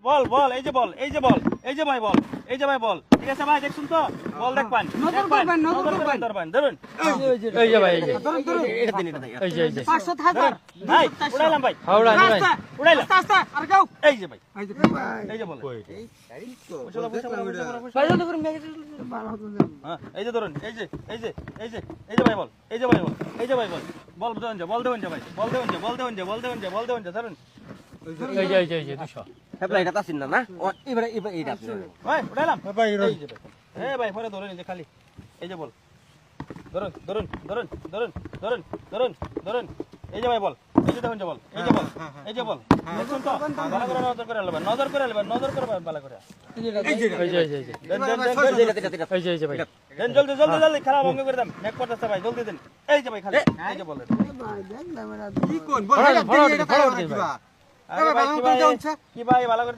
বল বল এই যে বল এই যে বল এই যে ভাই বল এই যে ভাই বল ঠিক আছে ভাই দেখছুন তো বল দেখবেন ধরবেন ধরুন এই যে ভাই এই যে এটা দিন এটা এই যে এই যে 500 হাজার ভাই উড়াইলাম ভাই হাওড়া নি ভাই উড়াইলাম আস্তে আস্তে আর গাও এই যে ভাই এই যে বল ভাই জলদি করুন ব্যাগে হ্যাঁ এই যে ধরুন এই যে এই যে এই যে এই যে ভাই বল এই যে ভাই বল এই যে ভাই বল বল দেন যে বল দেন যে ভাই বল দেন যে বল দেন যে বল দেন যে বল দেন যে ধরুন এই যে এই যে এই যে 200 হেবলা এটা তাসিন না না এবারে এটা ভাই উড়াইলাম ভাই এই যে ভাই ভাই পরে ধরুন এই যে খালি এই যে বল ধরুন ধরুন ধরুন ধরুন ধরুন ধরুন ধরুন এই যে ভাই বল এই যে দেখুন যে বল এই যে বল এই যে বল দেখুন তো ভালো করে নজর করে নেবেন নজর করে নেবেন নজর করে ভালো করে এই যে এই যে এই যে দেন দেন দেন এই যে এই যে ভাই দেন জলদি জলদি জলদি খেলা ভঙ্গ করে দেন ম্যাক করতেছে ভাই জলদি দেন এই যে ভাই খালি এই যে বল কি কোন বল ফরওয়ার্ড দিন ভাই আরে ভাই কি ভাই ভালো করে